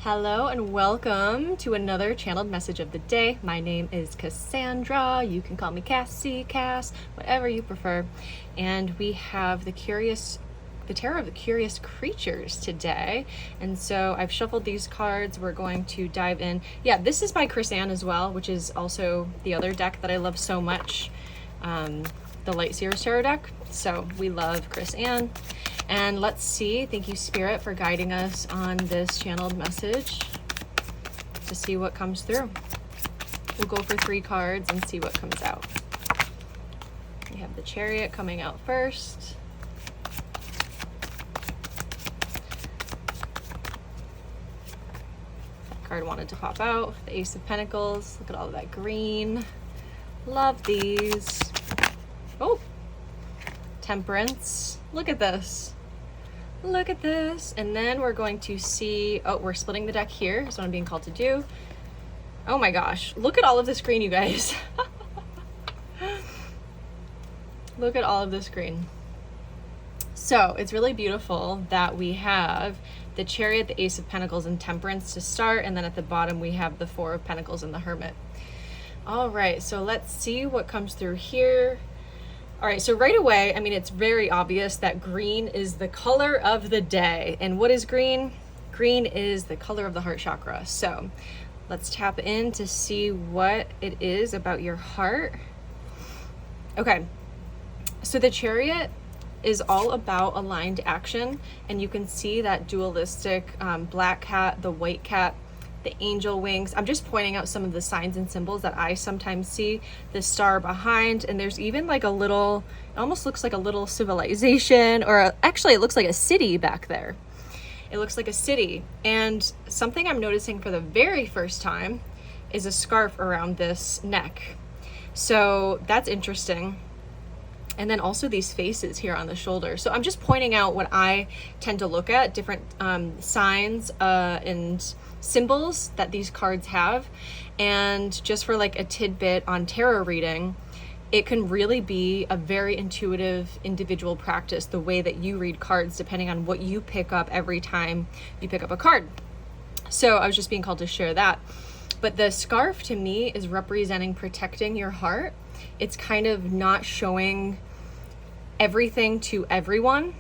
Hello and welcome to another channeled message of the day. My name is Cassandra. You can call me Cassie, Cass, whatever you prefer. And we have the Tarot of the Curious Creatures today. And so I've shuffled these cards. We're going to dive in. Yeah, this is by Chris Ann as well, which is also the other deck that I love so much, the Light Seers Tarot deck. So we love Chris Ann. And let's see, thank you Spirit for guiding us on this channeled message to see what comes through. We'll go for 3 cards and see what comes out. We have the Chariot coming out first. That card wanted to pop out. The Ace of Pentacles, look at all of that green. Love these. Oh, Temperance, look at this. Look at this. And then we're going to see, oh, we're splitting the deck here. That's what I'm being called to do. Oh my gosh, look at all of this green, you guys. Look at all of this green. So it's really beautiful that we have the Chariot, the Ace of Pentacles, and Temperance to start. And then at the bottom, we have the 4 of Pentacles and the Hermit. All right, so let's see what comes through here. All right, so right away, I mean, it's very obvious that green is the color of the day. And what is green? Green is the color of the heart chakra. So let's tap in to see what it is about your heart. Okay, so the Chariot is all about aligned action. And you can see that dualistic black cat, the white cat, the angel wings. I'm just pointing out some of the signs and symbols that I sometimes see. The star behind, and there's even like a little, it almost looks like a little civilization, or actually it looks like a city back there. It looks like a city. And something I'm noticing for the very first time is a scarf around this neck. So that's interesting. And then also these faces here on the shoulder. So I'm just pointing out what I tend to look at, different signs and symbols that these cards have. And just for like a tidbit on tarot reading, it can really be a very intuitive individual practice, the way that you read cards, depending on what you pick up every time you pick up a card. So I was just being called to share that. But the scarf to me is representing protecting your heart. It's kind of not showing everything to everyone,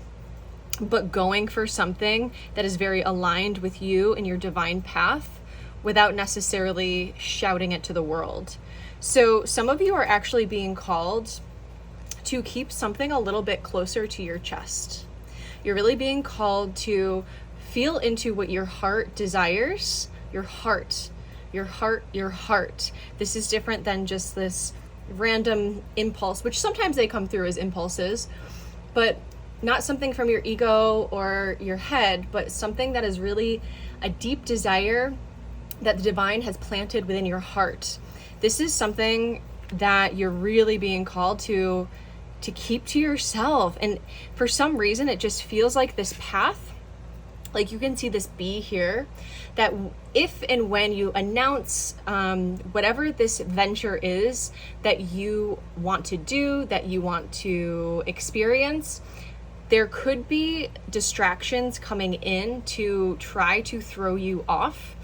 but going for something that is very aligned with you and your divine path without necessarily shouting it to the world. So some of you are actually being called to keep something a little bit closer to your chest. You're really being called to feel into what your heart desires, your heart. This is different than just this random impulse, which sometimes they come through as impulses, but not something from your ego or your head, but something that is really a deep desire that the divine has planted within your heart. This is something that you're really being called to keep to yourself. And for some reason, it just feels like this path, like you can see this bee here, that if and when you announce whatever this venture is that you want to do, that you want to experience, there could be distractions coming in to try to throw you off.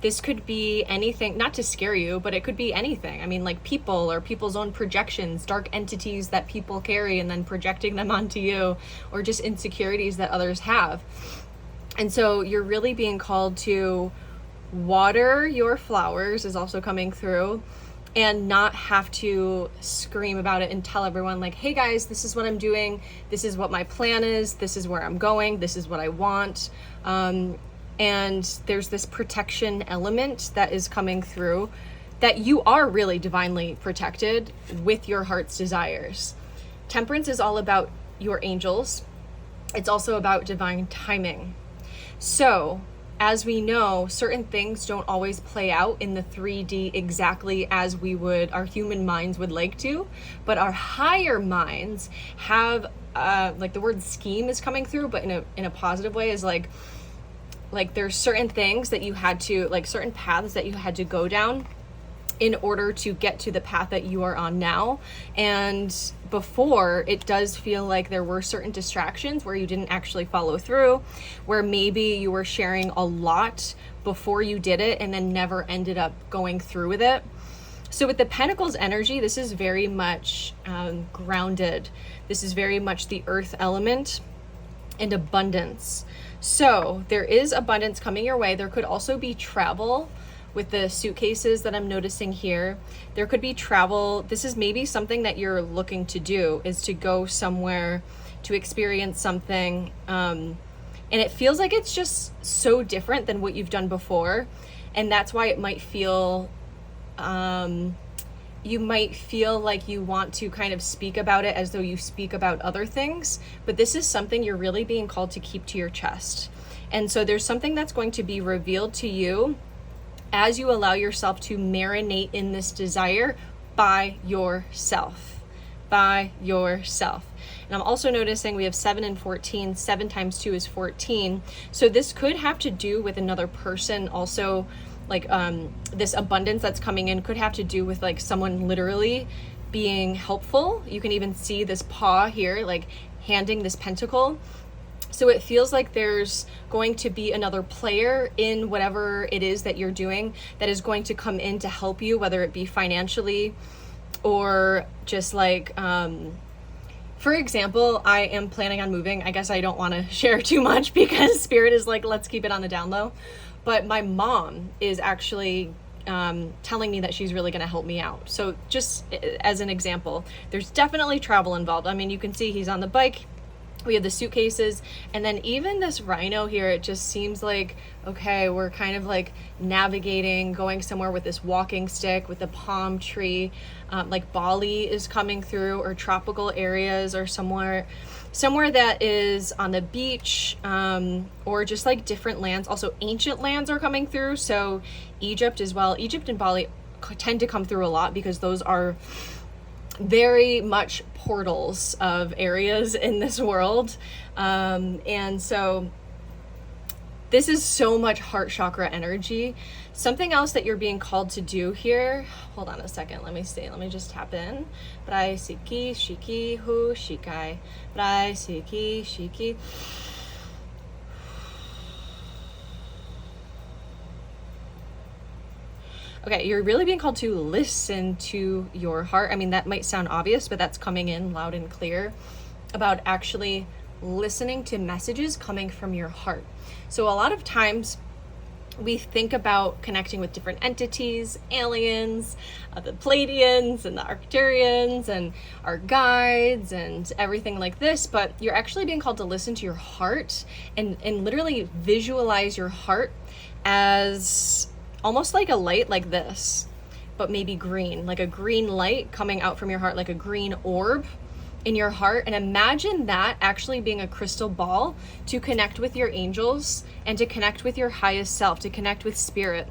This could be anything, not to scare you, but it could be anything. I mean, like people or people's own projections, dark entities that people carry and then projecting them onto you, or just insecurities that others have. And so you're really being called to water your flowers, is also coming through, and not have to scream about it and tell everyone like, hey guys, this is what I'm doing. This is what my plan is. This is where I'm going. This is what I want. And there's this protection element that is coming through, that you are really divinely protected with your heart's desires. Temperance is all about your angels. It's also about divine timing. So, as we know, certain things don't always play out in the 3D exactly as our human minds would like to, but our higher minds have, like the word scheme is coming through, but in a positive way, is like there's certain things that you had to, like certain paths that you had to go down in order to get to the path that you are on now. And before, it does feel like there were certain distractions where you didn't actually follow through, where maybe you were sharing a lot before you did it and then never ended up going through with it. So with the Pentacles energy, this is very much grounded. This is very much the earth element and abundance. So there is abundance coming your way. There could also be travel with the suitcases that I'm noticing here. There could be travel. This is maybe something that you're looking to do, is to go somewhere to experience something. And it feels like it's just so different than what you've done before. And that's why it might feel, you might feel like you want to kind of speak about it as though you speak about other things. But this is something you're really being called to keep to your chest. And so there's something that's going to be revealed to you as you allow yourself to marinate in this desire by yourself. And I'm also noticing we have 7 and 14. 7 times 2 is 14. So this could have to do with another person also, like this abundance that's coming in could have to do with like someone literally being helpful. You can even see this paw here, like handing this pentacle. So it feels like there's going to be another player in whatever it is that you're doing that is going to come in to help you, whether it be financially or just like, for example, I am planning on moving. I guess I don't want to share too much because Spirit is like, let's keep it on the down low. But my mom is actually telling me that she's really going to help me out. So just as an example, there's definitely travel involved. I mean, you can see he's on the bike. We have the suitcases, and then even this rhino here, it just seems like, okay, we're kind of like navigating, going somewhere with this walking stick, with a palm tree, like Bali is coming through, or tropical areas, or somewhere that is on the beach, or just like different lands. Also ancient lands are coming through, so Egypt as well. Egypt and Bali tend to come through a lot because those are very much portals of areas in this world. And so this is so much heart chakra energy. Something else that you're being called to do here, hold on a second, let me see, let me just tap in. Brai Siki Shiki Hu Shikai. Brai Siki Shiki. Okay, you're really being called to listen to your heart. I mean, that might sound obvious, but that's coming in loud and clear about actually listening to messages coming from your heart. So a lot of times we think about connecting with different entities, aliens, the Pleiadians and the Arcturians and our guides and everything like this, but you're actually being called to listen to your heart and literally visualize your heart as almost like a light like this, but maybe green, like a green light coming out from your heart, like a green orb in your heart. And imagine that actually being a crystal ball to connect with your angels and to connect with your highest self, to connect with spirit.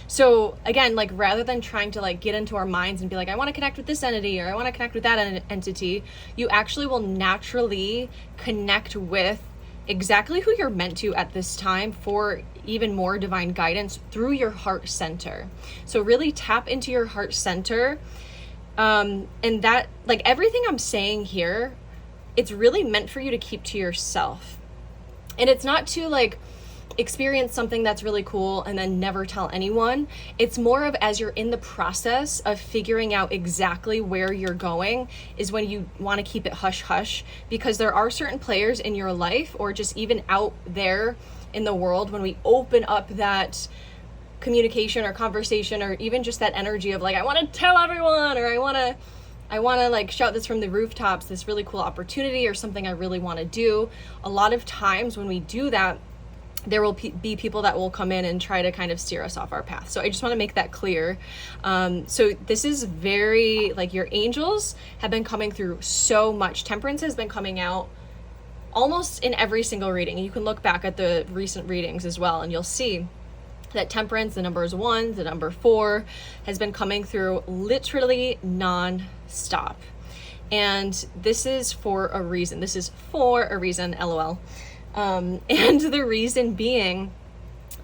So again, like rather than trying to like get into our minds and be like, I want to connect with this entity or I want to connect with that entity, you actually will naturally connect with exactly who you're meant to at this time for even more divine guidance through your heart center. So really tap into your heart center. And that, like everything I'm saying here, it's really meant for you to keep to yourself. And it's not to like experience something that's really cool and then never tell anyone. It's more of as you're in the process of figuring out exactly where you're going is when you want to keep it hush hush, because there are certain players in your life or just even out there in the world, when we open up that communication or conversation or even just that energy of like, I want to tell everyone, or I want to like shout this from the rooftops, this really cool opportunity or something I really want to do. A lot of times when we do that, there will be people that will come in and try to kind of steer us off our path. So I just want to make that clear. So this is very, like, your angels have been coming through so much. Temperance has been coming out almost in every single reading. You can look back at the recent readings as well, and you'll see that temperance, the numbers 1, the number 4, has been coming through literally non-stop. And this is for a reason. This is for a reason, LOL. And the reason being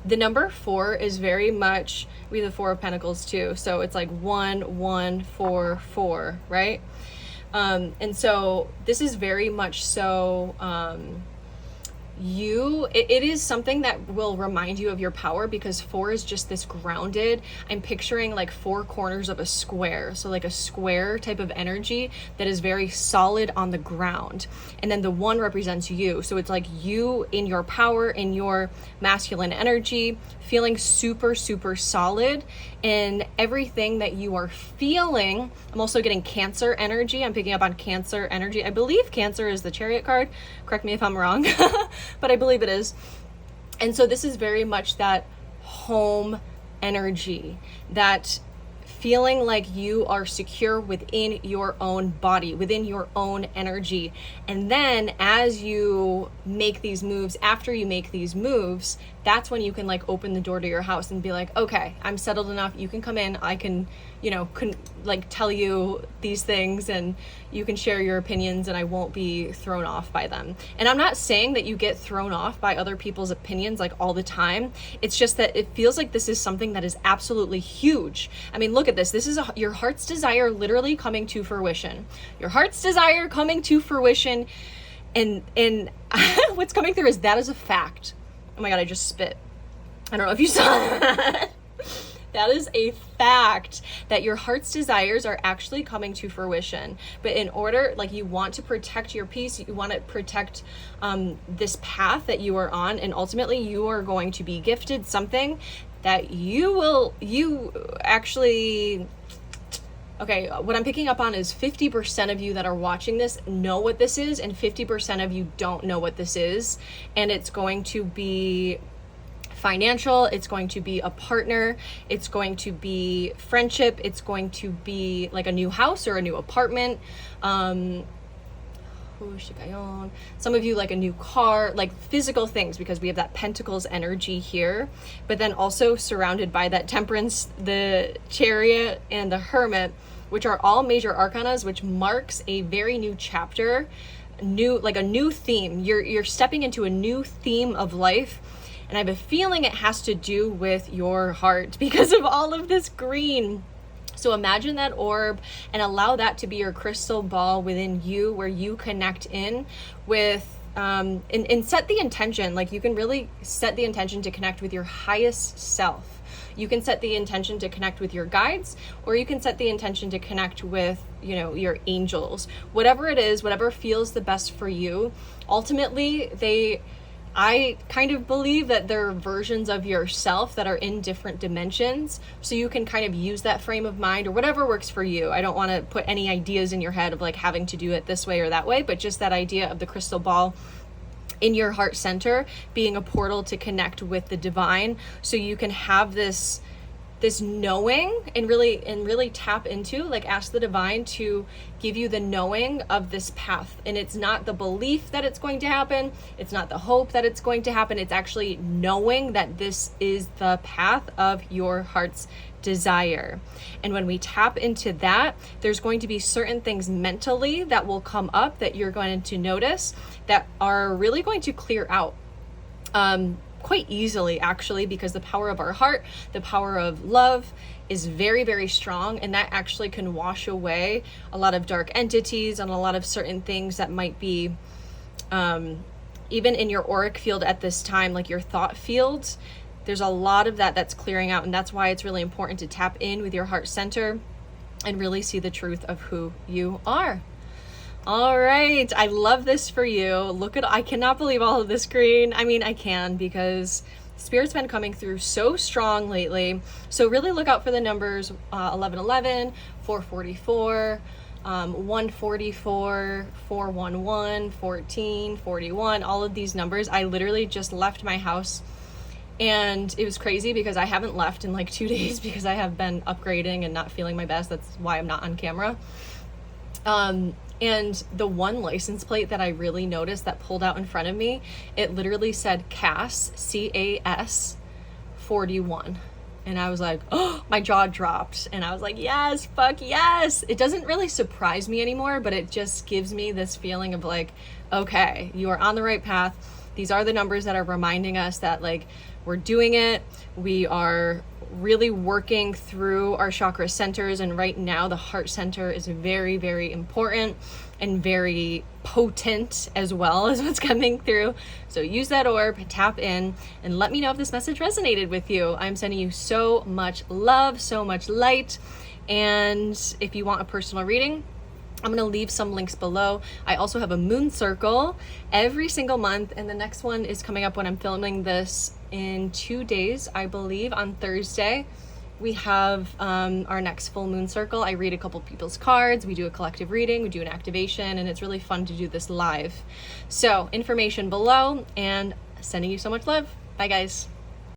The number 4 is very much, we have the 4 of Pentacles too. So it's like 1, 1, 4, 4, right? And so this is very much so, it is something that will remind you of your power, because 4 is just this grounded, I'm picturing like 4 corners of a square, so like a square type of energy that is very solid on the ground. And then the 1 represents you, so it's like you in your power, in your masculine energy, feeling super, super solid in everything that you are feeling. I'm also getting Cancer energy. I'm picking up on Cancer energy. I believe Cancer is the Chariot card. Correct me if I'm wrong, but I believe it is. And so this is very much that home energy, that feeling like you are secure within your own body, within your own energy. And then as you make these moves, after you make these moves, that's when you can like open the door to your house and be like, okay, I'm settled enough. You can come in. I can, like tell you these things, and you can share your opinions, and I won't be thrown off by them. And I'm not saying that you get thrown off by other people's opinions like all the time. It's just that it feels like this is something that is absolutely huge. I mean, look at this. This is your heart's desire literally coming to fruition. Your heart's desire coming to fruition. And what's coming through is that is a fact. Oh my God, I just spit. I don't know if you saw that. That is a fact, that your heart's desires are actually coming to fruition. But in order, like, you want to protect your peace, you want to protect this path that you are on, and ultimately you are going to be gifted something that you actually, okay, what I'm picking up on is 50% of you that are watching this know what this is, and 50% of you don't know what this is. And it's going to be financial, it's going to be a partner, it's going to be friendship, it's going to be like a new house or a new apartment. Some of you like a new car, like physical things, because we have that Pentacles energy here, but then also surrounded by that Temperance, the Chariot, and the Hermit, which are all major arcanas, which marks a very new chapter, like a new theme. You're stepping into a new theme of life. And I have a feeling it has to do with your heart because of all of this green. So imagine that orb and allow that to be your crystal ball within you, where you connect in with, and set the intention. Like, you can really set the intention to connect with your highest self. You can set the intention to connect with your guides, or you can set the intention to connect with, your angels. Whatever it is, whatever feels the best for you. Ultimately, I kind of believe that there are versions of yourself that are in different dimensions, so you can kind of use that frame of mind or whatever works for you. I don't want to put any ideas in your head of like having to do it this way or that way, but just that idea of the crystal ball in your heart center being a portal to connect with the divine, so you can have this knowing and really tap into, like, ask the divine to give you the knowing of this path. And it's not the belief that it's going to happen, it's not the hope that it's going to happen, it's actually knowing that this is the path of your heart's desire. And when we tap into that, there's going to be certain things mentally that will come up that you're going to notice that are really going to clear out quite easily, actually, because the power of our heart, the power of love is very, very strong, and that actually can wash away a lot of dark entities and a lot of certain things that might be even in your auric field at this time, like your thought fields. There's a lot of that's clearing out, and that's why it's really important to tap in with your heart center and really see the truth of who you are. All right, I love this for you. I cannot believe all of this green. I mean, I can, because Spirit's been coming through so strong lately. So really look out for the numbers 1111, 444, 144, 411, 14, 41, all of these numbers. I literally just left my house, and it was crazy because I haven't left in like 2 days because I have been upgrading and not feeling my best. That's why I'm not on camera. And the one license plate that I really noticed that pulled out in front of me, it literally said CAS, C-A-S 41. And I was like, oh, my jaw dropped. And I was like, yes, fuck yes. It doesn't really surprise me anymore, but it just gives me this feeling of like, okay, you are on the right path. These are the numbers that are reminding us that, like, we're doing it. We are really working through our chakra centers, and right now the heart center is very, very important and very potent as well as what's coming through. So use that orb, tap in, and let me know if this message resonated with you. I'm sending you so much love, so much light, and if you want a personal reading, I'm going to leave some links below. I also have a moon circle every single month, and the next one is coming up when I'm filming this in 2 days, I believe, on Thursday. We have our next full moon circle. I read a couple people's cards, we do a collective reading, we do an activation, and it's really fun to do this live. So information below, and sending you so much love. Bye guys.